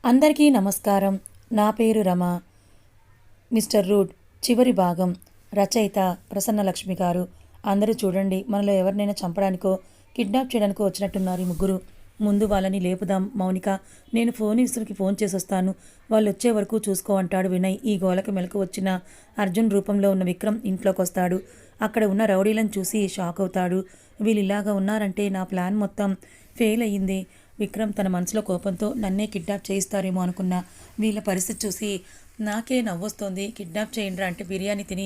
అందరికీ నమస్కారం. నా పేరు రమ. మిస్టర్ రూడ్ చివరి భాగం. రచయిత ప్రసన్నలక్ష్మి గారు. అందరూ చూడండి, మనలో ఎవరినైనా చంపడానికో కిడ్నాప్ చేయడానికో వచ్చినట్టున్నారు ఈ ముగ్గురు. ముందు వాళ్ళని లేపుదాం. మౌనిక, నేను ఫోన్ చేసి వస్తాను, వాళ్ళు వచ్చే వరకు చూసుకో అంటాడు వినయ్. ఈ గోలకి మెలకు వచ్చిన అర్జున్ రూపంలో ఉన్న విక్రమ్ ఇంట్లోకి వస్తాడు. అక్కడ ఉన్న రౌడీలను చూసి షాక్ అవుతాడు. వీళ్ళు ఇలాగా ఉన్నారంటే నా ప్లాన్ మొత్తం ఫెయిల్ అయ్యింది. విక్రమ్ తన మనసులో కోపంతో నన్నే కిడ్నాప్ చేయిస్తారేమో అనుకున్నా. వీళ్ళ పరిస్థితి చూసి నాకే నవ్వొస్తోంది. కిడ్నాప్ చేయండిరా అంటే బిర్యానీ తిని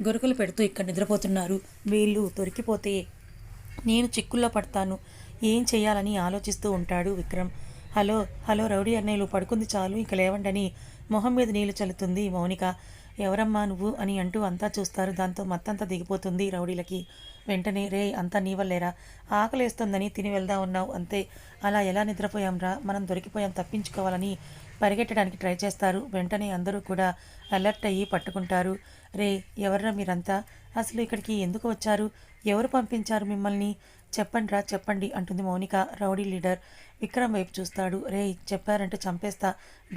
గొరుకులు పెడుతూ ఇక్కడ నిద్రపోతున్నారు. వీళ్ళు దొరికిపోతే నేను చిక్కుల్లో పడతాను. ఏం చేయాలని ఆలోచిస్తూ ఉంటాడు విక్రమ్. హలో హలో రౌడీ అన్నయ్యలు, పడుకుంది చాలు, ఇక లేవండని మొహం మీద నీళ్లు చల్లుతుంది మౌనిక. ఎవరమ్మా నువ్వు అని అంటూ అంతా చూస్తారు. దాంతో మత్తంతా దిగిపోతుంది రౌడీలకి. వెంటనే, రే అంతా నీ వల్లేరా, ఆకలేస్తుందని తిని వెళ్దా ఉన్నావు అంతే, అలా ఎలా నిద్రపోయాంరా, మనం దొరికిపోయాం, తప్పించుకోవాలని పరిగెట్టడానికి ట్రై చేస్తారు. వెంటనే అందరూ కూడా అలర్ట్ అయ్యి పట్టుకుంటారు. రే ఎవర్రా మీరంతా, అసలు ఇక్కడికి ఎందుకు వచ్చారు, ఎవరు పంపించారు మిమ్మల్ని, చెప్పండిరా చెప్పండి అంటుంది మౌనిక. రౌడీ లీడర్ విక్రమ్ వైపు చూస్తాడు. రే చెప్పారంటే చంపేస్తా,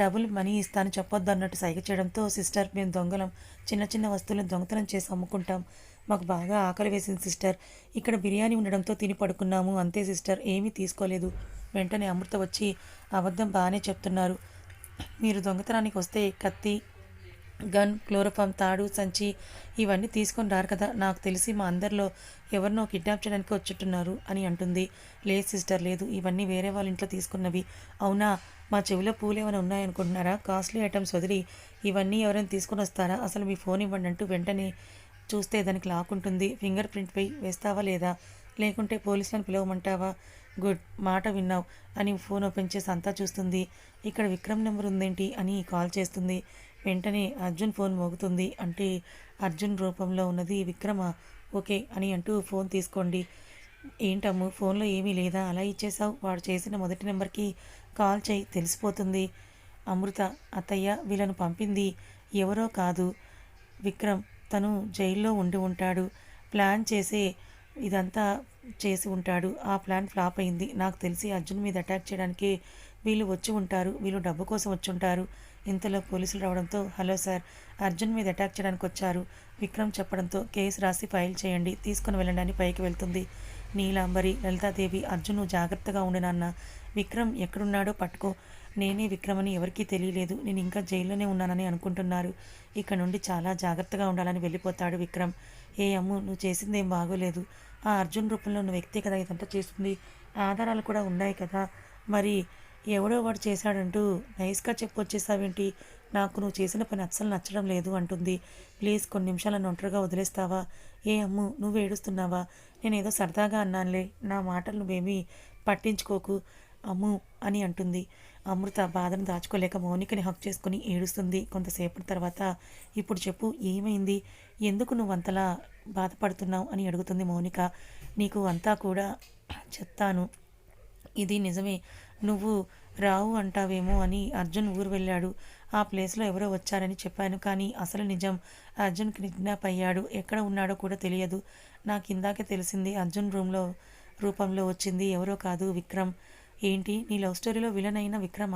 డబుల్ మనీ ఇస్తాను, చెప్పొద్దు అన్నట్టు సైగ చేయడంతో, సిస్టర్ మేము దొంగలం, చిన్న చిన్న వస్తువులను దొంగతనం చేసి అమ్ముకుంటాం, మాకు బాగా ఆకలి వేసింది సిస్టర్, ఇక్కడ బిర్యానీ ఉండడంతో తిని పడుకున్నాము అంతే సిస్టర్, ఏమీ తీసుకోలేదు. వెంటనే అమృత వచ్చి అబద్ధం బాగానే చెప్తున్నారు, మీరు దొంగతనానికి వస్తే కత్తి, గన్, క్లోరోఫామ్, తాడు, సంచి ఇవన్నీ తీసుకొని రారు కదా, నాకు తెలిసి మా అందరిలో ఎవరినో కిడ్నాప్ చేయడానికి వచ్చుంటున్నారు అని అంటుంది. లేదు సిస్టర్ లేదు, ఇవన్నీ వేరే వాళ్ళ ఇంట్లో తీసుకున్నవి. అవునా, మా చెవిలో పూలు ఏమైనా ఉన్నాయనుకుంటున్నారా, కాస్ట్లీ ఐటమ్స్ వదిలి ఇవన్నీ ఎవరైనా తీసుకొని వస్తారా, అసలు మీ ఫోన్ ఇవ్వండి అంటూ వెంటనే చూస్తే దానికి లాక్ ఉంటుంది. ఫింగర్ ప్రింట్ వేస్తావా లేదా, లేకుంటే పోలీసులను పిలవమంటావా, గుడ్ మాట విన్నావు అని ఫోన్ ఓపెన్ చేసి అంతా చూస్తుంది. ఇక్కడ విక్రమ్ నెంబర్ ఉందేంటి అని కాల్ చేస్తుంది. వెంటనే అర్జున్ ఫోన్ మోగుతుంది. అంటే అర్జున్ రూపంలో ఉన్నది విక్రమ. ఓకే అని అంటూ ఫోన్ తీసుకోండి. ఏంటమ్ము ఫోన్లో ఏమీ లేదా, అలా ఇచ్చేసావు, వాడు చేసిన మొదటి నెంబర్కి కాల్ చేయి, తెలిసిపోతుంది. అమృత, అత్తయ్య వీళ్ళను పంపింది ఎవరో కాదు విక్రమ్, తను జైల్లో ఉండి ఉంటాడు, ప్లాన్ చేసే ఇదంతా చేసి ఉంటాడు, ఆ ప్లాన్ ఫ్లాప్ అయింది, నాకు తెలిసి అర్జున్ మీద అటాక్ చేయడానికి వీళ్ళు వచ్చి ఉంటారు, వీళ్ళు డబ్బు కోసం వచ్చి ఉంటారు. ఇంతలో పోలీసులు రావడంతో, హలో సార్, అర్జున్ మీద అటాక్ చేయడానికి వచ్చారు విక్రమ్ చెప్పడంతో, కేసు రాసి ఫైల్ చేయండి, తీసుకుని వెళ్ళండి పైకి వెళ్తుంది. నీలాంబరి, లలితాదేవి, అర్జున్ జాగ్రత్తగా ఉండి నాన్న, విక్రమ్ ఎక్కడున్నాడో పట్టుకో, నేనే విక్రమ్ అని ఎవరికీ తెలియలేదు, నేను ఇంకా జైల్లోనే ఉన్నానని అనుకుంటున్నారు, ఇక్కడ నుండి చాలా జాగ్రత్తగా ఉండాలని వెళ్ళిపోతాడు విక్రమ్. ఏ అమ్ము, నువ్వు చేసిందేం బాగోలేదు, ఆ అర్జున్ రూపంలో ఉన్న వ్యక్తే కదా ఇదంతా చేస్తుంది, ఆధారాలు కూడా ఉన్నాయి కదా, మరి ఎవడో వాడు చేశాడంటూ నైస్గా చెప్పొచ్చేసావేంటి, నాకు నువ్వు చేసిన పని అస్సలు నచ్చడం లేదు అంటుంది. ప్లీజ్ కొన్ని నిమిషాలను ఒంటరిగా వదిలేస్తావా, ఏ అమ్ము నువ్వు ఏడుస్తున్నావా, నేనేదో సరదాగా అన్నానులే, నా మాటలు నువ్వేమీ పట్టించుకోకు అమ్ము అని అంటుంది. అమృత బాధను దాచుకోలేక మౌనికని హక్ చేసుకుని ఏడుస్తుంది. కొంతసేపటి తర్వాత, ఇప్పుడు చెప్పు ఏమైంది, ఎందుకు నువ్వు అంతలా బాధపడుతున్నావు అని అడుగుతుంది మౌనిక. నీకు అంతా కూడా చెప్తాను, ఇది నిజమే, నువ్వు రావు అంటావేమో అని అర్జున్ ఊరు వెళ్ళాడు, ఆ ప్లేస్లో ఎవరో వచ్చారని చెప్పాను, కానీ అసలు నిజం అర్జున్ కిడ్నాప్ అయ్యాడు, ఎక్కడ ఉన్నాడో కూడా తెలియదు, నాకు ఇందాకే తెలిసింది, అర్జున్ రూపంలో వచ్చింది ఎవరో కాదు విక్రమ్. ఏంటి, నీ లవ్ స్టోరీలో విలన్ అయిన విక్రమ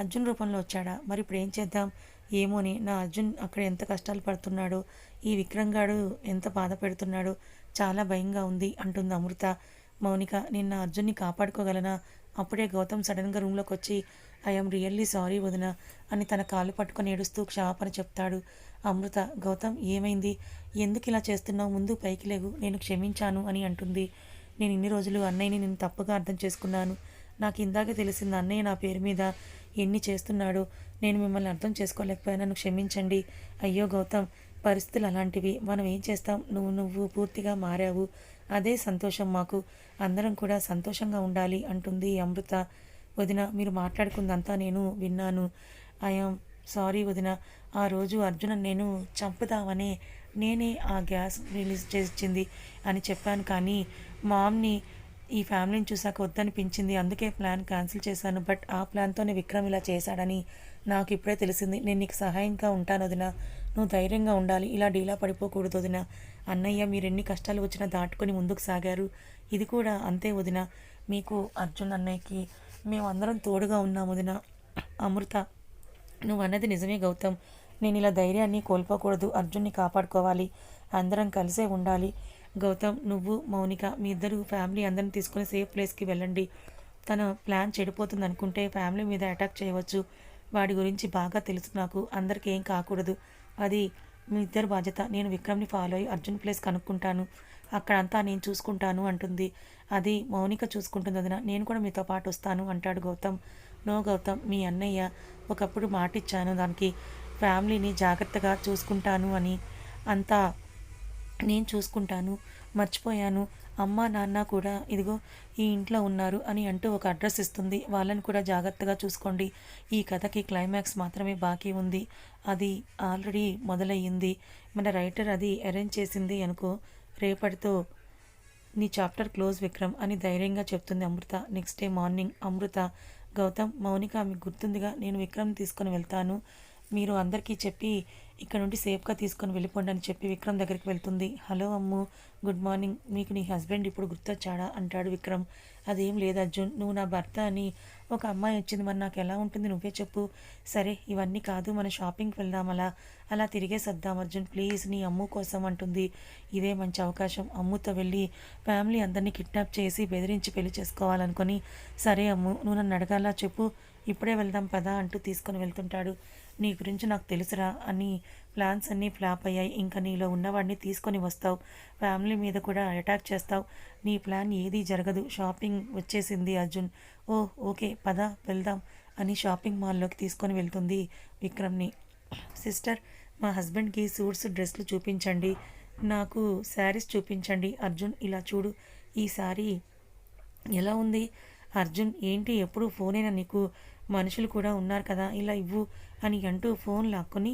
అర్జున్ రూపంలో వచ్చాడా, మరి ఇప్పుడు ఏం చేద్దాం, ఏమోని నా అర్జున్ అక్కడ ఎంత కష్టాలు పడుతున్నాడో, ఈ విక్రమ్ గాడు ఎంత బాధ పెడుతున్నాడో, చాలా భయంగా ఉంది అంటుంది అమృత. మౌనిక, నిన్న అర్జున్ని కాపాడుకోగలనా, అప్పుడే గౌతమ్ సడన్గా రూమ్లోకి వచ్చి ఐఎమ్ రియల్లీ సారీ వదిన అని తన కాళ్ళు పట్టుకొని ఏడుస్తూ క్షమాపణ చెప్తాడు. అమృత, గౌతమ్ ఏమైంది, ఎందుకు ఇలా చేస్తున్నావు, ముందు పైకి లేవు, నేను క్షమించాను అని అంటుంది. నేను ఇన్ని రోజులు అన్నయ్యని నేను తప్పుగా అర్థం చేసుకున్నాను, నాకు ఇందాకే తెలిసింది అన్నయ్య నా పేరు మీద ఎన్ని చేస్తున్నాడో, నేను మిమ్మల్ని అర్థం చేసుకోలేకపోయాను, క్షమించండి. అయ్యో గౌతమ్, పరిస్థితులు అలాంటివి, మనం ఏం చేస్తాం, నువ్వు పూర్తిగా మారావు, అదే సంతోషం మాకు, అందరం కూడా సంతోషంగా ఉండాలి అంటుంది అమృత. వదిన, మీరు మాట్లాడుకుందంతా నేను విన్నాను, ఐఎమ్ సారీ వదిన, ఆ రోజు అర్జున నేను చంపుదామనే నేనే ఆ గ్యాస్ రిలీజ్ చేసింది అని చెప్పాను, కానీ మామ్ని ఈ ఫ్యామిలీని చూసాక వద్దనిపించింది, అందుకే ప్లాన్ క్యాన్సిల్ చేశాను, బట్ ఆ ప్లాన్తోనే విక్రమ్ ఇలా చేశాడని నాకు ఇప్పుడే తెలిసింది, నేను నీకు సహాయంగా ఉంటాను వదిన, నువ్వు ధైర్యంగా ఉండాలి, ఇలా డీలా పడిపోకూడదు వదిన, అన్నయ్య మీరెన్ని కష్టాలు వచ్చినా దాటుకొని ముందుకు సాగారు, ఇది కూడా అంతే వదిన, మీకు అర్జున్ అన్నయ్యకి మేమందరం తోడుగా ఉన్నాము వదిన, అమృత, నువ్వన్నది నిజమే గౌతమ్. నేను ఇలా ధైర్యాన్ని కోల్పోకూడదు. అర్జున్ని కాపాడుకోవాలి. అందరం కలిసే ఉండాలి. గౌతమ్, నువ్వు మౌనిక మీ ఇద్దరు ఫ్యామిలీ అందరిని తీసుకుని సేఫ్ ప్లేస్కి వెళ్ళండి. తన ప్లాన్ చెడిపోతుంది అనుకుంటే ఫ్యామిలీ మీద అటాక్ చేయవచ్చు. వాడి గురించి బాగా తెలుసు నాకు. అందరికీ ఏం కాకూడదు. అది మీ ఇద్దరు బాధ్యత. నేను విక్రమ్ని ఫాలో అయ్యి అర్జున్ ప్లేస్ కనుక్కుంటాను. అక్కడంతా నేను చూసుకుంటాను అంటుంది. అది మౌనిక చూసుకుంటుంది వదిన. నేను కూడా మీతో పాటు వస్తాను అంటాడు గౌతమ్. నో గౌతమ్, మీ అన్నయ్య ఒకప్పుడు మాటిచ్చాను దానికి ఫ్యామిలీని జాగ్రత్తగా చూసుకుంటాను అని. అంతా నేను చూసుకుంటాను. మర్చిపోయాను. అమ్మ నాన్న కూడా ఇదిగో ఈ ఇంట్లో ఉన్నారు అని అంటూ ఒక అడ్రస్ ఇస్తుంది. వాళ్ళని కూడా జాగ్రత్తగా చూసుకోండి. ఈ కథకి క్లైమాక్స్ మాత్రమే బాకీ ఉంది. అది ఆల్రెడీ మొదలయ్యింది. మన రైటర్ అది అరేంజ్ చేసింది అనుకో. రేపటితో నీ చాప్టర్ క్లోజ్ విక్రమ్ అని ధైర్యంగా చెప్తుంది అమృత. నెక్స్ట్ డే మార్నింగ్ అమృత, గౌతమ్, మౌనిక మీకు గుర్తుందిగా నేను విక్రమ్ తీసుకొని వెళ్తాను. మీరు అందరికీ చెప్పి ఇక్కడ నుండి సేఫ్గా తీసుకొని వెళ్ళిపోండి అని చెప్పి విక్రమ్ దగ్గరికి వెళ్తుంది. హలో అమ్ము, గుడ్ మార్నింగ్. మీకు నీ హస్బెండ్ ఇప్పుడు గుర్తొచ్చాడా అంటాడు విక్రమ్. అదేం లేదు అర్జున్, నువ్వు నా భర్త అని ఒక అమ్మాయి వచ్చింది, మరి నాకు ఎలా ఉంటుంది నువ్వే చెప్పు. సరే ఇవన్నీ కాదు, మన షాపింగ్కి వెళ్దాం, అలా తిరిగేసొద్దాం అర్జున్ ప్లీజ్, నీ అమ్ము కోసం అంటుంది. ఇదే మంచి అవకాశం. అమ్ముతో వెళ్ళి ఫ్యామిలీ అందరినీ కిడ్నాప్ చేసి బెదిరించి పెళ్లి చేసుకోవాలనుకొని, సరే అమ్ము నువ్వు నన్ను అడగాలా చెప్పు, ఇప్పుడే వెళ్దాం పదా అంటూ తీసుకొని వెళ్తుంటాడు. నీ గురించి నాకు తెలుసురా అని ప్లాన్స్ అన్నీ ఫ్లాప్ అయ్యాయి. ఇంకా నీలో ఉన్నవాడిని తీసుకొని వస్తావు, ఫ్యామిలీ మీద కూడా అటాక్ చేస్తావు. నీ ప్లాన్ ఏదీ జరగదు. షాపింగ్ వచ్చేసింది అర్జున్. ఓ ఓకే పద వెళ్దాం అని షాపింగ్ మాల్లోకి తీసుకొని వెళ్తుంది విక్రమ్ని. సిస్టర్, మా హస్బెండ్కి సూట్స్ డ్రెస్లు చూపించండి, నాకు శారీస్ చూపించండి. అర్జున్ ఇలా చూడు, ఈ శారీ ఎలా ఉంది? అర్జున్, ఏంటి ఎప్పుడు ఫోనేనా నీకు? మనుషులు కూడా ఉన్నారు కదా, ఇలా ఇవ్వు అని అంటూ ఫోన్ లాక్కొని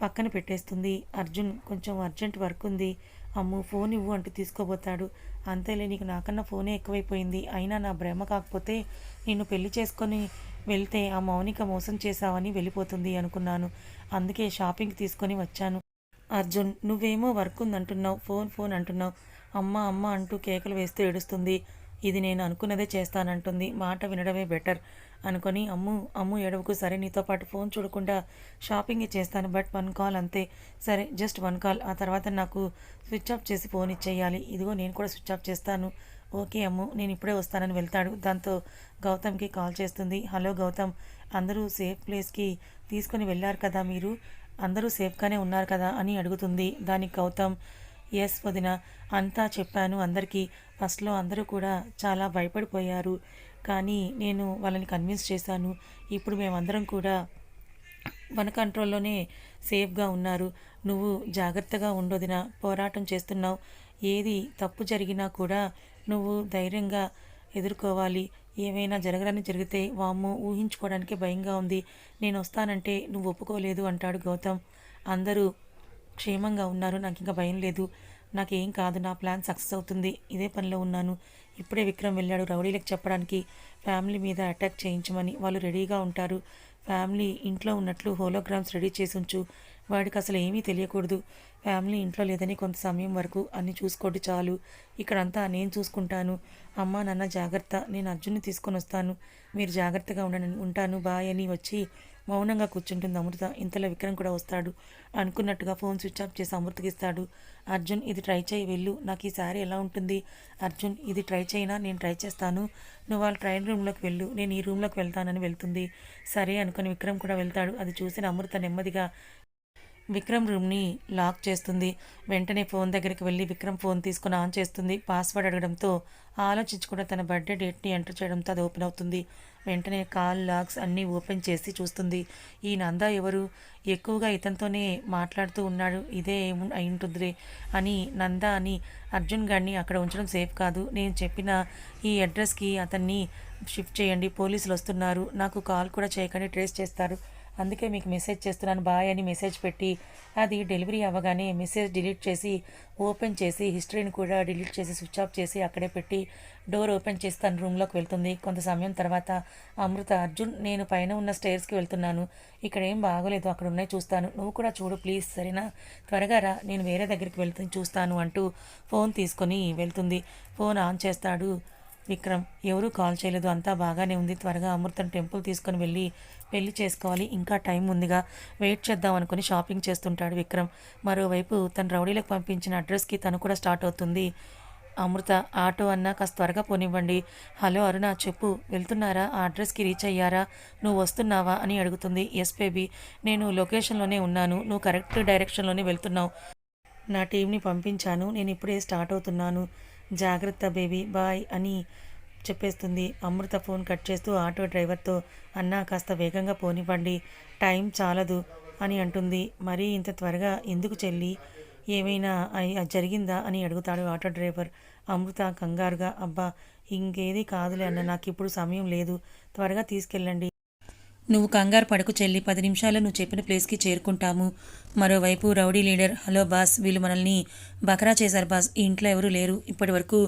పక్కన పెట్టేస్తుంది. అర్జున్, కొంచెం అర్జెంట్ వర్క్ ఉంది అమ్ము, ఫోన్ ఇవ్వు అంటూ తీసుకోబోతాడు. అంతేలే, నీకు నాకన్నా ఫోనే ఎక్కువైపోయింది. అయినా నా బ్రహ్మ కాకపోతే నిన్ను పెళ్లి చేసుకొని వెళ్తే ఆ మౌనిక మోసం చేశావని వెళ్ళిపోతుంది అనుకున్నాను. అందుకే షాపింగ్కి తీసుకొని వచ్చాను. అర్జున్, నువ్వేమో వర్క్ ఉందంటున్నావు, ఫోన్ ఫోన్ అంటున్నావు. అమ్మ అమ్మ అంటూ కేకలు వేస్తూ ఏడుస్తుంది. ఇది నేను అనుకున్నదే చేస్తానంటుంది. మాట వినడమే బెటర్ అనుకొని, అమ్ము అమ్ము ఏడవకు, సరే నీతో పాటు ఫోన్ చూడకుండా షాపింగ్ చేస్తాను, బట్ 1 కాల్ అంతే. సరే జస్ట్ 1 కాల్, ఆ తర్వాత నాకు స్విచ్ ఆఫ్ చేసి ఫోన్ ఇచ్చేయాలి. ఇదిగో నేను కూడా స్విచ్ ఆఫ్ చేస్తాను. ఓకే అమ్ము, నేను ఇప్పుడే వస్తానని వెళ్తాడు. దాంతో గౌతమ్కి కాల్ చేస్తుంది. హలో గౌతమ్, అందరూ సేఫ్ ప్లేస్కి తీసుకొని వెళ్ళారు కదా, మీరు అందరూ సేఫ్గానే ఉన్నారు కదా అని అడుగుతుంది. దానికి గౌతమ్, ఎస్ వదిన, అంతా చెప్పాను అందరికీ. ఫస్ట్లో అందరూ కూడా చాలా భయపడిపోయారు, కానీ నేను వాళ్ళని కన్విన్స్ చేశాను. ఇప్పుడు మేమందరం కూడా మన కంట్రోల్లోనే సేఫ్గా ఉన్నారు. నువ్వు జాగ్రత్తగా ఉండొదిన, పోరాటం చేస్తున్నావు. ఏది తప్పు జరిగినా కూడా నువ్వు ధైర్యంగా ఎదుర్కోవాలి. ఏమైనా జరగడానికి జరిగితే వామ్మో ఊహించుకోవడానికే భయంగా ఉంది. నేను వస్తానంటే నువ్వు ఒప్పుకోలేదు అంటాడు గౌతమ్. అందరూ క్షేమంగా ఉన్నారు, నాకు ఇంకా భయం లేదు, నాకేం కాదు, నా ప్లాన్ సక్సెస్ అవుతుంది, ఇదే పనిలో ఉన్నాను. ఇప్పుడే విక్రమ్ వెళ్ళాడు రౌడీలకు చెప్పడానికి ఫ్యామిలీ మీద అటాక్ చేయించమని. వాళ్ళు రెడీగా ఉంటారు. ఫ్యామిలీ ఇంట్లో ఉన్నట్లు హోలోగ్రామ్స్ రెడీ చేసి ఉంచు. వాడికి అసలు ఏమీ తెలియకూడదు. ఫ్యామిలీ ఇంట్లో లేదని కొంత సమయం వరకు అన్నీ చూసుకోండి చాలు. ఇక్కడంతా నేను చూసుకుంటాను. అమ్మ నాన్న జాగ్రత్త, నేను అర్జున్ని తీసుకొని వస్తాను, మీరు జాగ్రత్తగా ఉంటాను బాయ్ అని వచ్చి మౌనంగా కూర్చుంటుంది అమృత. ఇంతలో విక్రమ్ కూడా వస్తాడు. అనుకున్నట్టుగా ఫోన్ స్విచ్ ఆఫ్ చేసి అమృతకి ఇస్తాడు. అర్జున్, ఇది ట్రై చేయి వెళ్ళు, నాకు ఈ శారీ ఎలా ఉంటుంది? అర్జున్, ఇది ట్రై చేయినా? నేను ట్రై చేస్తాను, నువ్వు వాళ్ళ ట్రైన్ రూమ్లోకి వెళ్ళు, నేను ఈ రూమ్లోకి వెళ్తానని వెళ్తుంది. సరే అనుకుని విక్రమ్ కూడా వెళ్తాడు. అది చూసిన అమృత నెమ్మదిగా విక్రమ్ రూమ్ని లాక్ చేస్తుంది. వెంటనే ఫోన్ దగ్గరికి వెళ్ళి విక్రమ్ ఫోన్ తీసుకుని ఆన్ చేస్తుంది. పాస్వర్డ్ అడగడంతో ఆలోచించకుండా తన బర్త్డే డేట్ని ఎంటర్ చేయడంతో అది ఓపెన్ అవుతుంది. వెంటనే కాల్ లాగ్స్ అన్నీ ఓపెన్ చేసి చూస్తుంది. ఈ నందా ఎవరు? ఎక్కువగా ఇతనితోనే మాట్లాడుతూ ఉన్నాడు, ఇదే అయి ఉంటుందిరే అని నందా అని అర్జున్ గారిని అక్కడ ఉంచడం సేఫ్ కాదు. నేను చెప్పిన ఈ అడ్రస్కి అతన్ని షిఫ్ట్ చేయండి, పోలీసులు వస్తున్నారు, నాకు కాల్ కూడా చేయకండి, ట్రేస్ చేస్తారు, అందుకే మీకు మెసేజ్ చేస్తున్నాను బాయ్ అని మెసేజ్ పెట్టి, అది డెలివరీ అవ్వగానే మెసేజ్ డిలీట్ చేసి ఓపెన్ చేసి హిస్టరీని కూడా డిలీట్ చేసి స్విచ్ ఆఫ్ చేసి అక్కడే పెట్టి డోర్ ఓపెన్ చేసి తన రూమ్లోకి వెళ్తుంది. కొంత సమయం తర్వాత అమృత, అర్జున్, నేను పైన ఉన్న స్టేర్స్కి వెళ్తున్నాను, ఇక్కడ ఏం బాగోలేదు, అక్కడ ఉన్నాయి చూస్తాను, నువ్వు కూడా చూడు ప్లీజ్, సరేనా, త్వరగా రా, నేను వేరే దగ్గరికి చూస్తాను అంటూ ఫోన్ తీసుకొని వెళ్తుంది. ఫోన్ ఆన్ చేస్తాడు విక్రమ్ ఎవరూ కాల్ చేయలేదు, అంతా బాగానే ఉంది. త్వరగా అమృతం టెంపుల్ తీసుకొని వెళ్ళి పెళ్లి చేసుకోవాలి, ఇంకా టైం ఉందిగా, వెయిట్ చేద్దాం అనుకుని షాపింగ్ చేస్తుంటాడు విక్రమ్. మరోవైపు తన రౌడీలకు పంపించిన అడ్రస్కి తను కూడా స్టార్ట్ అవుతుంది. అమృత, ఆటో అన్నా కాస్త త్వరగా పోనివ్వండి. హలో అరుణ, చెప్పు, వెళ్తున్నారా? ఆ అడ్రస్కి రీచ్ అయ్యారా? నువ్వు వస్తున్నావా అని అడుగుతుంది. ఎస్ బేబీ, నేను లొకేషన్లోనే ఉన్నాను, నువ్వు కరెక్ట్ డైరెక్షన్లోనే వెళ్తున్నావు. నా టీంని పంపించాను, నేను ఇప్పుడే స్టార్ట్ అవుతున్నాను. జాగ్రత్త బేబీ, బాయ్ అని చెప్పేస్తుంది. అమృత ఫోన్ కట్ చేస్తూ ఆటో డ్రైవర్తో, అన్నా కాస్త వేగంగా పోనివ్వండి, టైం చాలదు అని అంటుంది. మరీ ఇంత త్వరగా ఎందుకు చెల్లి, ఏమైనా జరిగిందా అని అడుగుతాడు ఆటో డ్రైవర్. అమృత కంగారుగా, అబ్బా ఇంకేది కాదులే అన్న, నాకు ఇప్పుడు సమయం లేదు, త్వరగా తీసుకెళ్ళండి. నువ్వు కంగారు పడకు చెల్లి, 10 నిమిషాల్లో నువ్వు చెప్పిన ప్లేస్కి చేరుకుంటాము. మరోవైపు రౌడీ లీడర్, హలో బాస్, వీళ్ళు మనల్ని బకరా చేశారు బాస్, ఈ ఇంట్లో ఎవరూ లేరు, ఇప్పటి వరకు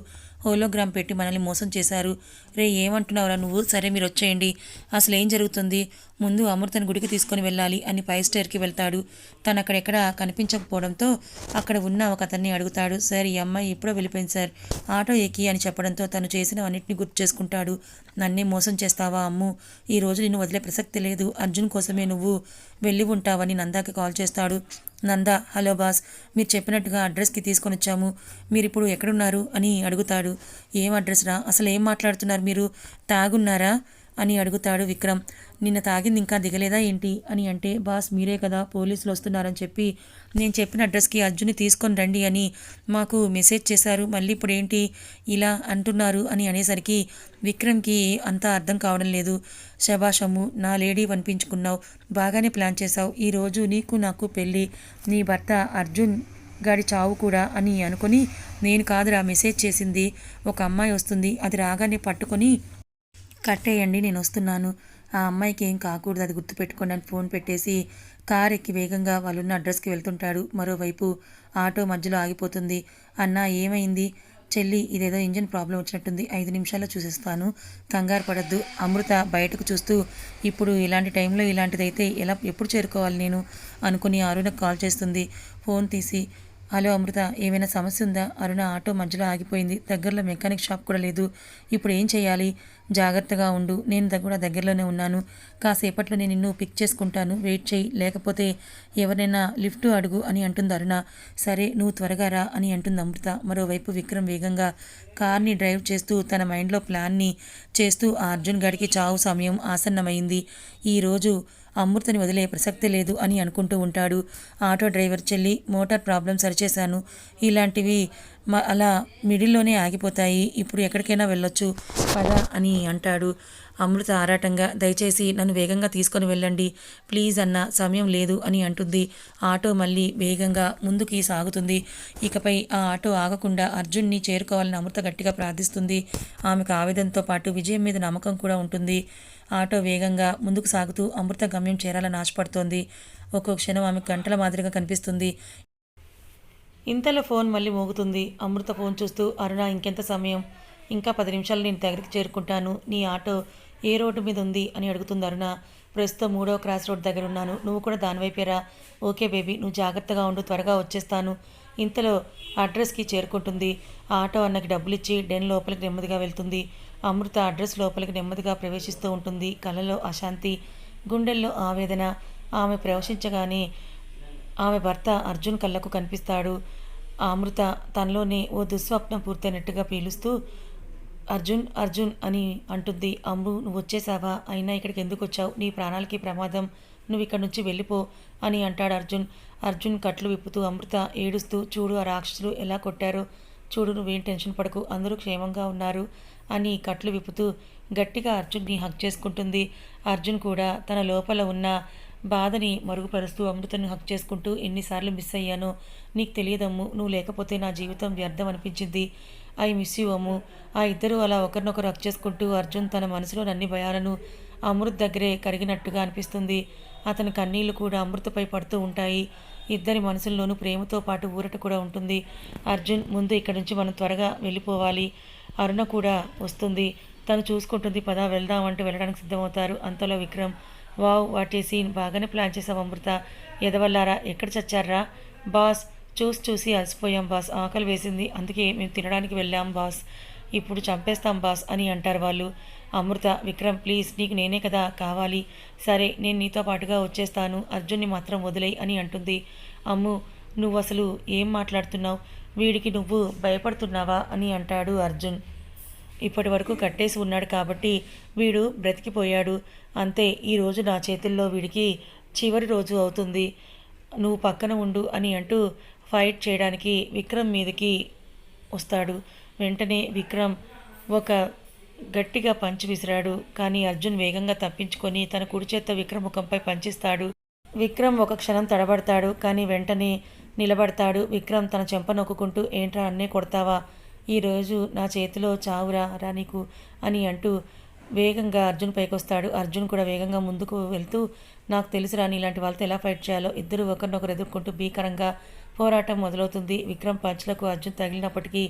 హోలోగ్రామ్ పెట్టి మనల్ని మోసం చేశారు. రే ఏమంటున్నావురా నువ్వు? సరే మీరు వచ్చేయండి, అసలు ఏం జరుగుతుంది? ముందు అమృతను గుడికి తీసుకొని వెళ్ళాలి అని పై స్టేర్కి వెళ్తాడు. తను అక్కడెక్కడ కనిపించకపోవడంతో అక్కడ ఉన్న ఒక అతన్ని అడుగుతాడు. సార్, ఈ అమ్మాయి ఎప్పుడో వెళ్ళిపోయింది సార్, ఆటో ఎక్కి అని చెప్పడంతో తను చేసిన అన్నింటినీ గుర్తు చేసుకుంటాడు. నన్నే మోసం చేస్తావా అమ్ము, ఈరోజు నిన్ను వదిలే ప్రసక్తి లేదు, అర్జున్ కోసమే నువ్వు వెళ్ళి ఉంటావని నందాకి కాల్ చేస్తాడు. నందా, హలో బాస్, మీరు చెప్పినట్టుగా అడ్రస్కి తీసుకొని వచ్చాము, మీరు ఇప్పుడు ఎక్కడున్నారు అని అడుగుతాడు. ఏం అడ్రస్ రా, అసలు ఏం మాట్లాడుతున్నారు మీరు, తాగున్నారా అని అడుగుతాడు విక్రమ్. నిన్న తాగింది ఇంకా దిగలేదా ఏంటి అని అంటే, బాస్ మీరే కదా పోలీసులు వస్తున్నారని చెప్పి నేను చెప్పిన అడ్రస్కి అర్జున్ని తీసుకొని రండి అని మాకు మెసేజ్ చేశారు, మళ్ళీ ఇప్పుడు ఏంటి ఇలా అంటున్నారు అని అనేసరికి విక్రమ్కి అంతా అర్థం కావడం లేదు. శభాషము, నా లేడీ అనిపించుకున్నావు, బాగానే ప్లాన్ చేశావు, ఈరోజు నీకు నాకు పెళ్ళి, నీ భర్త అర్జున్ గాడి చావు కూడా అని అనుకొని, నేను కాదురా మెసేజ్ చేసింది, ఒక అమ్మాయి వస్తుంది, అది రాగానే పట్టుకొని కట్టేయండి, నేను వస్తున్నాను, ఆ అమ్మాయికి ఏం కాకూడదు, అది గుర్తుపెట్టుకోండి అని ఫోన్ పెట్టేసి కార్ ఎక్కి వేగంగా వాళ్ళున్న అడ్రస్కి వెళ్తుంటాడు. మరోవైపు ఆటో మధ్యలో ఆగిపోతుంది. అన్నా ఏమైంది? చెల్లి, ఇదేదో ఇంజిన్ ప్రాబ్లం వచ్చినట్టుంది, 5 నిమిషాల్లో చూసేస్తాను, కంగారు పడద్దు. అమృత బయటకు చూస్తూ, ఇప్పుడు ఇలాంటి టైంలో ఇలాంటిదైతే ఎప్పుడు చేరుకోవాలి నేను అనుకుని అరుణకు కాల్ చేస్తుంది. ఫోన్ తీసి, హలో అమృత, ఏమైనా సమస్య ఉందా? అరుణ, ఆటో మధ్యలో ఆగిపోయింది, దగ్గరలో మెకానిక్ షాప్ కూడా లేదు, ఇప్పుడు ఏం చేయాలి? జాగ్రత్తగా ఉండు, నేను కూడా దగ్గరలోనే ఉన్నాను, కాసేపట్లో నేను నిన్ను పిక్ చేసుకుంటాను, వెయిట్ చేయి, లేకపోతే ఎవరైనా లిఫ్ట్ అడుగు అని అంటుంది అరుణ. సరే నువ్వు త్వరగా రా అని అంటుంది అమృత. మరోవైపు విక్రమ్ వేగంగా కార్ని డ్రైవ్ చేస్తూ తన మైండ్లో ప్లాన్ని చేస్తూ, ఆ అర్జున్ గాడికి చావు సమయం ఆసన్నమైంది, ఈరోజు అమృతని వదిలే ప్రసక్తి లేదు అని అనుకుంటూ ఉంటాడు. ఆటో డ్రైవర్, చెల్లి మోటార్ ప్రాబ్లం సరిచేశాను, ఇలాంటివి అలా మిడిల్లోనే ఆగిపోతాయి, ఇప్పుడు ఎక్కడికైనా వెళ్ళొచ్చు పదా అని అంటాడు. అమృత ఆరాటంగా, దయచేసి నన్ను వేగంగా తీసుకొని వెళ్ళండి ప్లీజ్ అన్న, సమయం లేదు అని అంటుంది. ఆటో మళ్ళీ వేగంగా ముందుకి సాగుతుంది. ఇకపై ఆ ఆటో ఆగకుండా అర్జున్ని చేరుకోవాలని అమృత గట్టిగా ప్రార్థిస్తుంది. ఆమెకు ఆవేదనతో పాటు విజయం మీద నమ్మకం కూడా ఉంటుంది. ఆటో వేగంగా ముందుకు సాగుతూ అమృత గమ్యం చేరాలని ఆశపడుతోంది. ఒక్కో క్షణం ఆమె గంటల మాదిరిగా కనిపిస్తుంది. ఇంతలో ఫోన్ మళ్ళీ మోగుతుంది. అమృత ఫోన్ చూస్తూ, అరుణ ఇంకెంత సమయం? ఇంకా 10 నిమిషాలు నేను దగ్గరికి చేరుకుంటాను, నీ ఆటో ఏ రోడ్డు మీద ఉంది అని అడుగుతుంది అరుణ. ప్రస్తుతం 3వ క్రాస్ రోడ్ దగ్గర ఉన్నాను, నువ్వు కూడా దానివైపేరా? ఓకే బేబీ, నువ్వు జాగ్రత్తగా ఉండు, త్వరగా వచ్చేస్తాను. ఇంతలో అడ్రస్కి చేరుకుంటుంది. ఆటో అన్నకి డబ్బులు ఇచ్చి డెన్ లోపలికి నెమ్మదిగా వెళ్తుంది. అమృత అడ్రస్ లోపలికి నెమ్మదిగా ప్రవేశిస్తూ ఉంటుంది. కళ్ళలో అశాంతి, గుండెల్లో ఆవేదన. ఆమె ప్రవేశించగానే ఆమె భర్త అర్జున్ కళ్ళకు కనిపిస్తాడు. అమృత తనలోనే ఓ దుస్వప్నం పూర్తయినట్టుగా పీలుస్తూ, అర్జున్ అర్జున్ అని అంటుంది. అమ్ము, నువ్వు వచ్చేసావా? అయినా ఇక్కడికి ఎందుకు వచ్చావు? నీ ప్రాణాలకి ప్రమాదం, నువ్వు ఇక్కడి నుంచి వెళ్ళిపో అని అంటాడు అర్జున్. అర్జున్ కట్లు విప్పుతూ అమృత ఏడుస్తూ, చూడు ఆ రాక్షసులు ఎలా కొట్టారో చూడు, నువ్వేం టెన్షన్ పడకు, అందరూ క్షేమంగా ఉన్నారు అని కట్లు విప్పుతూ గట్టిగా అర్జున్ని హక్ చేసుకుంటుంది. అర్జున్ కూడా తన లోపల ఉన్న బాధని మరుగుపరుస్తూ అమృతను హక్ చేసుకుంటూ, ఎన్నిసార్లు మిస్ అయ్యానో నీకు తెలియదమ్ము, నువ్వు లేకపోతే నా జీవితం వ్యర్థం అనిపించింది, ఐ మిస్ యూ అమ్ము. ఆ ఇద్దరూ అలా ఒకరినొకరు హక్ చేసుకుంటూ అర్జున్ తన మనసులోని అన్ని భయాలను అమృత్ దగ్గరే కరిగినట్టుగా అనిపిస్తుంది. అతని కన్నీళ్లు కూడా అమృతపై పడుతూ ఉంటాయి. ఇద్దరి మనసుల్లోనూ ప్రేమతో పాటు ఊరట కూడా ఉంటుంది. అర్జున్, ముందు ఇక్కడి నుంచి మనం త్వరగా వెళ్ళిపోవాలి, అరుణ కూడా వస్తుంది, తను చూసుకుంటుంది, పదా వెళ్దాం అంటూ వెళ్ళడానికి సిద్ధమవుతారు. అంతలో Vikram, wow what a scene, బాగానే ప్లాన్ చేసావు అమృత, ఎదవల్లారా ఎక్కడ చచ్చారా? బాస్, చూసి అలసిపోయాం బాస్, ఆకలి వేసింది, అందుకే మేము తినడానికి వెళ్ళాం బాస్, ఇప్పుడు చంపేస్తాం బాస్ అని అంటారు వాళ్ళు. అమృత, విక్రమ్ ప్లీజ్, నీకు నేనే కదా కావాలి, సరే నేను నీతో పాటుగా వచ్చేస్తాను, అర్జున్ని మాత్రం వదిలేయ్ అని అంటుంది. అమ్ము, నువ్వు అసలు ఏం మాట్లాడుతున్నావు, వీడికి నువ్వు భయపడుతున్నావా అని అంటాడు అర్జున్. ఇప్పటి వరకు కట్టేసి ఉన్నాడు కాబట్టి వీడు బ్రతికిపోయాడు, అంతే, ఈరోజు నా చేతుల్లో వీడికి చివరి రోజు అవుతుంది, నువ్వు పక్కన ఉండు అని అంటూ ఫైట్ చేయడానికి విక్రమ్ మీదకి వస్తాడు. వెంటనే విక్రమ్ ఒక గట్టిగా పంచి విసిరాడు, కానీ అర్జున్ వేగంగా తప్పించుకొని తన కుడి చేత్తో విక్రమ్ ముఖంపై పంచిస్తాడు. విక్రమ్ ఒక క్షణం తడబడతాడు, కానీ వెంటనే నిలబడతాడు. విక్రమ్ తన చెంప నొక్కుంటూ, ఏంట్రా అన్నే కొడతావా, ఈరోజు నా చేతిలో చావురా రా నీకు అని అంటూ వేగంగా అర్జున్ పైకొస్తాడు. అర్జున్ కూడా వేగంగా ముందుకు వెళ్తూ, నాకు తెలుసురా ఇలాంటి వాళ్ళతో ఎలా ఫైట్ చేయాలో. ఇద్దరు ఒకరినొకరు ఎదుర్కొంటూ భీకరంగా పోరాటం మొదలవుతుంది. విక్రమ్ పంచ్లకు అర్జున్ తగిలినప్పటికీ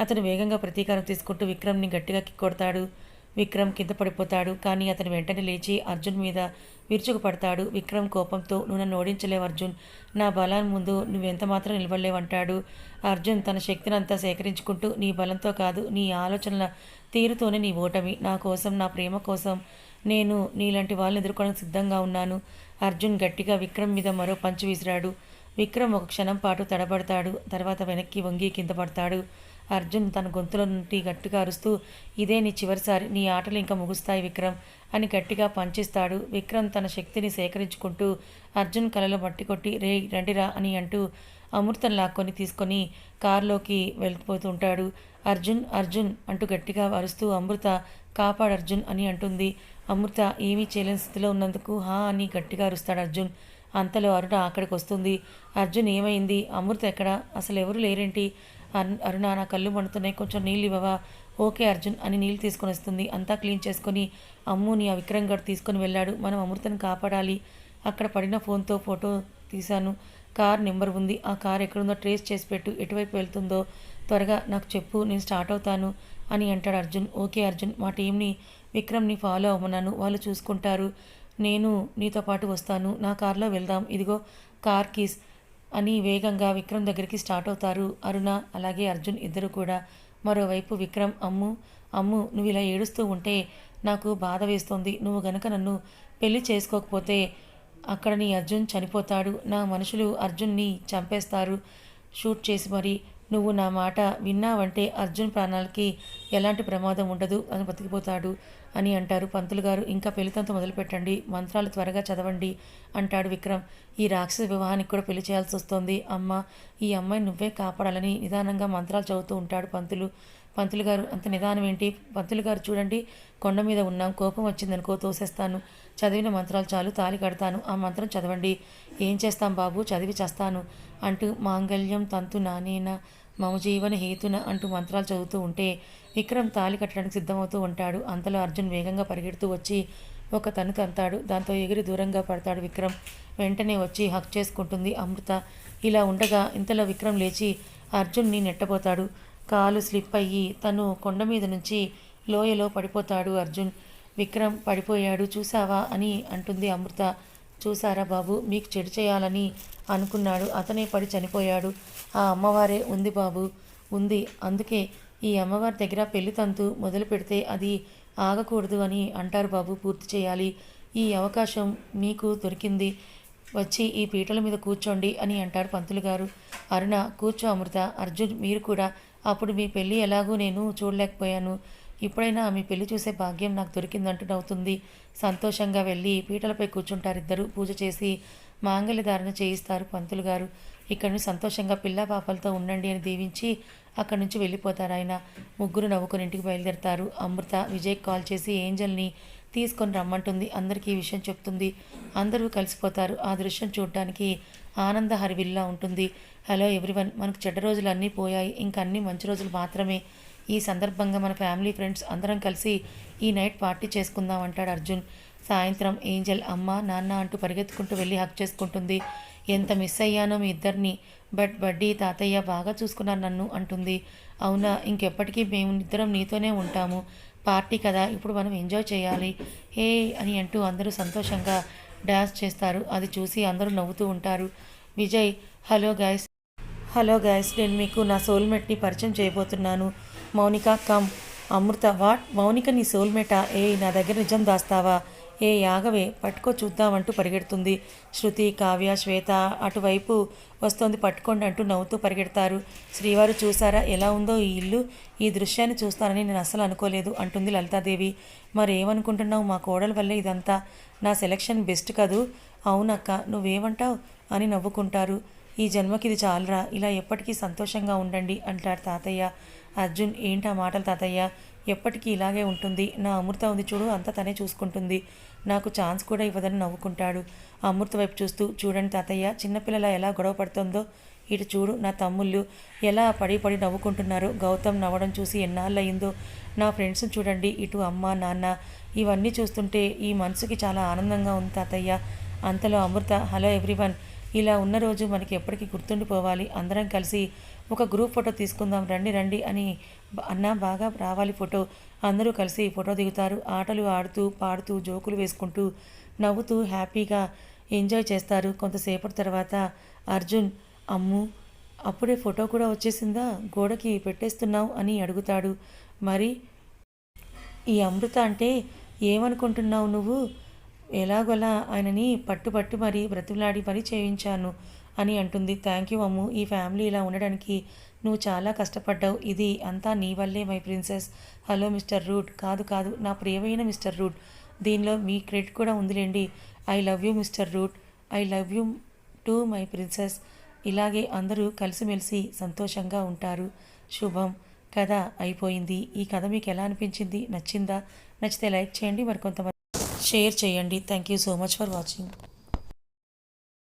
అతను వేగంగా ప్రతీకారం తీసుకుంటూ విక్రమ్ని గట్టిగా కొడతాడు. విక్రమ్ కింద పడిపోతాడు, కానీ అతను వెంటనే లేచి అర్జున్ మీద విరుచుకుపడతాడు. విక్రమ్ కోపంతో, నువ్వు నన్ను ఓడించలేవు అర్జున్, నా బలాన్ని ముందు నువ్వెంత మాత్రం నిలబడలేవంటాడు. అర్జున్ తన శక్తిని అంతా సేకరించుకుంటూ, నీ బలంతో కాదు, నీ ఆలోచనల తీరుతోనే నీ ఓటమి, నా కోసం, నా ప్రేమ కోసం నేను నీలాంటి వాళ్ళని ఎదుర్కోవడానికి సిద్ధంగా ఉన్నాను. అర్జున్ గట్టిగా విక్రమ్ మీద మరో పంచు విసిరాడు. విక్రమ్ ఒక క్షణం పాటు తడబడతాడు, తర్వాత వెనక్కి వంగి కింద పడతాడు. అర్జున్ తన గొంతులో నుండి గట్టిగా అరుస్తూ, ఇదే నీ చివరిసారి, నీ ఆటలు ఇంకా ముగుస్తాయి విక్రమ్ అని గట్టిగా పంచిస్తాడు. విక్రమ్ తన శక్తిని సేకరించుకుంటూ అర్జున్ కలలో మట్టి కొట్టి, రే రండిరా అని అంటూ అమృతం లాక్కొని తీసుకొని కారులోకి వెళ్ళిపోతుంటాడు. అర్జున్ అర్జున్ అంటూ గట్టిగా అరుస్తూ అమృత, కాపాడు అర్జున్ అని అంటుంది. అమృత ఏమీ చేయలేని స్థితిలో ఉన్నందుకు హా అని గట్టిగా అరుస్తాడు అర్జున్. అంతలో అరుణ అక్కడికి వస్తుంది. అర్జున్, ఏమైంది, అమృత ఎక్కడ, అసలు ఎవరు లేరేంటి, అరుణ నా కళ్ళు మండుతున్నాయి, కొంచెం నీళ్ళు ఇవ్వవా. ఓకే అర్జున్ అని నీళ్ళు తీసుకొని వస్తుంది. అంతా క్లీన్ చేసుకొని, అమ్ముని ఆ విక్రమ్ గడు తీసుకొని వెళ్ళాడు, మనం అమృతను కాపాడాలి, అక్కడ పడిన ఫోన్తో ఫోటో తీశాను, కార్ నెంబర్ ఉంది, ఆ కార్ ఎక్కడుందో ట్రేస్ చేసి పెట్టు, ఎటువైపు వెళ్తుందో త్వరగా నాకు చెప్పు, నేను స్టార్ట్ అవుతాను అని అంటాడు అర్జున్. ఓకే అర్జున్, మా టీంని విక్రమ్ని ఫాలో అవ్వమన్నాను, వాళ్ళు చూసుకుంటారు, నేను నీతో పాటు వస్తాను, నా కార్లో వెళ్దాం, ఇదిగో కార్ కీస్ అని వేగంగా విక్రమ్ దగ్గరికి స్టార్ట్ అవుతారు అరుణ అలాగే అర్జున్ ఇద్దరు కూడా. మరోవైపు విక్రమ్, అమ్ము అమ్ము నువ్వు ఇలా ఏడుస్తూ ఉంటే నాకు బాధ వేస్తుంది, నువ్వు గనక నన్ను పెళ్లి చేసుకోకపోతే అక్కడ నీ అర్జున్ చనిపోతాడు, నా మనుషులు అర్జున్ని చంపేస్తారు షూట్ చేసి మరి, నువ్వు నా మాట విన్నావంటే అర్జున్ ప్రాణాలకి ఎలాంటి ప్రమాదం ఉండదు, అని బతికిపోతాడు అని అంటారు పంతులు గారు. ఇంకా పెళ్లితంతో మొదలుపెట్టండి, మంత్రాలు త్వరగా చదవండి అంటాడు విక్రమ్. ఈ రాక్షస వివాహానికి కూడా పెళ్లి చేయాల్సి వస్తుంది అమ్మ, ఈ అమ్మాయిని నువ్వే కాపాడాలని నిదానంగా మంత్రాలు చదువుతూ ఉంటాడు పంతులు గారు. అంత నిదానం ఏంటి పంతులు గారు, చూడండి కొండ మీద ఉన్నాం, కోపం వచ్చిందనుకో తోసేస్తాను, చదివిన మంత్రాలు చాలు, తాలి కడతాను, ఆ మంత్రం చదవండి. ఏం చేస్తాం బాబు, చదివి చేస్తాను అంటూ మాంగళ్యం తంతు నానేన మమ జీవన హేతున అంటూ మంత్రాలు చదువుతూ ఉంటే విక్రమ్ తాలి కట్టడానికి సిద్ధమవుతూ ఉంటాడు. అంతలో అర్జున్ వేగంగా పరిగెడుతూ వచ్చి ఒక తను తంతాడు, దాంతో ఎగిరి దూరంగా పడతాడు విక్రమ్. వెంటనే వచ్చి హక్ చేసుకుంటుంది అమృత. ఇలా ఉండగా ఇంతలో విక్రమ్ లేచి అర్జున్ని నెట్టబోతాడు, కాలు స్లిప్ అయ్యి తను కొండ మీద నుంచి లోయలో పడిపోతాడు అర్జున్. విక్రమ్ పడిపోయాడు చూసావా అని అంటుంది అమృత. చూసారా బాబు, మీకు చెడు చేయాలని అనుకున్నాడు, అతనే పడి చనిపోయాడు, ఆ అమ్మవారే ఉంది బాబు, ఉంది, అందుకే ఈ అమ్మవారి దగ్గర పెళ్లి తంతు మొదలు పెడితే అది ఆగకూడదు అని అంటారు బాబు, పూర్తి చేయాలి, ఈ అవకాశం మీకు దొరికింది, వచ్చి ఈ పీటల మీద కూర్చోండి అని అంటారు పంతులు గారు. అరుణ, కూర్చో అమృత, అర్జున్ మీరు కూడా, అప్పుడు మీ పెళ్ళి ఎలాగూ నేను చూడలేకపోయాను, ఇప్పుడైనా మీ పెళ్లి చూసే భాగ్యం నాకు దొరికిందంటూ నవ్వుతుంది. సంతోషంగా వెళ్ళి పీటలపై కూర్చుంటారు ఇద్దరు. పూజ చేసి మాంగళ్య ధారణ చేయిస్తారు పంతులు గారు. ఇక్కడ నుంచి సంతోషంగా పిల్ల పాపలతో ఉండండి అని దీవించి అక్కడి నుంచి వెళ్ళిపోతారు ఆయన. ముగ్గురు నవ్వుకొని ఇంటికి బయలుదేరతారు. అమృత విజయ్కి కాల్ చేసి ఏంజల్ని తీసుకొని రమ్మంటుంది. అందరికీ ఈ విషయం చెప్తుంది. అందరూ కలిసిపోతారు. ఆ దృశ్యం చూడడానికి ఆనంద హరివిల్లా ఉంటుంది. హలో ఎవ్రీవన్, మనకు చెడ్డ రోజులు అన్నీ పోయాయి, ఇంకా అన్నీ మంచి రోజులు మాత్రమే. ఈ సందర్భంగా మన ఫ్యామిలీ ఫ్రెండ్స్ అందరం కలిసి ఈ నైట్ పార్టీ చేసుకుందాం అంటాడు అర్జున్. సాయంత్రం ఏంజల్ అమ్మ నాన్న అంటూ పరిగెత్తుకుంటూ వెళ్ళి హక్ చేసుకుంటుంది. ఎంత మిస్ అయ్యానో మీ ఇద్దరిని, బట్ బడ్డీ తాతయ్య బాగా చూసుకున్నారు నన్ను అంటుంది. అవునా, ఇంకెప్పటికీ మేము ఇద్దరం నీతోనే ఉంటాము, పార్టీ కదా ఇప్పుడు మనం ఎంజాయ్ చేయాలి హే అని అంటూ అందరూ సంతోషంగా డ్యాన్స్ చేస్తారు. అది చూసి అందరూ నవ్వుతూ ఉంటారు. విజయ్, హలో గైస్, నేను మీకు నా సోల్మేట్ని పరిచయం చేయబోతున్నాను, మౌనిక కమ్ అమృత వాట్ మౌనిక నీ సోల్మేటా నా దగ్గర నిజం దాస్తావా యాగవే పట్టుకో చూద్దామంటూ పరిగెడుతుంది. శృతి కావ్య శ్వేత అటువైపు వస్తోంది. పట్టుకోండి అంటూ నవ్వుతూ పరిగెడతారు. శ్రీవారు చూసారా ఎలా ఉందో ఈ ఇల్లు, ఈ దృశ్యాన్ని చూస్తానని నేను అస్సలు అనుకోలేదు అంటుంది లలితాదేవి. మరేమనుకుంటున్నావు, మా కోడల వల్లే ఇదంతా, నా సెలక్షన్ బెస్ట్ కదూ. అవునక్క నువ్వేమంటావు అని నవ్వుకుంటారు. ఈ జన్మకి ఇది చాలరా, ఇలా ఎప్పటికీ సంతోషంగా ఉండండి అంటారు తాతయ్య. అర్జున్ ఏంటా మాటలు తాతయ్య, ఎప్పటికీ ఇలాగే ఉంటుంది. నా అమృత ఉంది చూడు, అంతా తనే చూసుకుంటుంది, నాకు ఛాన్స్ కూడా ఇవ్వదని నవ్వుకుంటాడు. అమృత వైపు చూస్తూ చూడండి తాతయ్య, చిన్నపిల్లల ఎలా గొడవ పడుతుందో, ఇటు చూడు నా తమ్ముళ్ళు ఎలా పడి పడి నవ్వుకుంటున్నారో. గౌతమ్ నవ్వడం చూసి ఎన్నాళ్ళయిందో. నా ఫ్రెండ్స్ని చూడండి, ఇటు అమ్మ నాన్న, ఇవన్నీ చూస్తుంటే ఈ మనసుకి చాలా ఆనందంగా ఉంది తాతయ్య. అంతలో అమృత హలో ఎవ్రీవన్, ఇలా ఉన్న రోజు మనకి ఎప్పటికీ గుర్తుండిపోవాలి. అందరం కలిసి ఒక గ్రూప్ ఫోటో తీసుకుందాం రండి రండి అని అన్న బాగా రావాలి ఫోటో. అందరూ కలిసి ఫోటో దిగుతారు. ఆటలు ఆడుతూ పాడుతూ జోకులు వేసుకుంటూ నవ్వుతూ హ్యాపీగా ఎంజాయ్ చేస్తారు. కొంతసేపటి తర్వాత అర్జున్ అమ్ము అప్పుడే ఫోటో కూడా వచ్చేసిందా, గోడకి పెట్టేస్తున్నావు అని అడుగుతాడు. మరి ఈ అమృత అంటే ఏమనుకుంటున్నావు నువ్వు, ఎలాగోలా ఆయనని పట్టుబట్టి మరీ బ్రతిమలాడి మరీ చేయించాను అని అంటుంది. థ్యాంక్ యూ అమ్ము, ఈ ఫ్యామిలీ ఇలా ఉండడానికి నువ్వు చాలా కష్టపడ్డావు, ఇది అంతా నీ వల్లే my princess. Hello mister root, కాదు కాదు నా ప్రియమైన మిస్టర్ రూట్, దీనిలో మీ క్రెడిట్ కూడా ఉందిలేండి. I love you mister Root, I love you too my princess. ఇలాగే అందరూ కలిసిమెలిసి సంతోషంగా ఉంటారు. శుభం. కథ అయిపోయింది. ఈ కథ మీకు ఎలా అనిపించింది, నచ్చిందా? నచ్చితే లైక్ చేయండి, మరి కొంతమంది షేర్ చేయండి. Thank you so much for watching.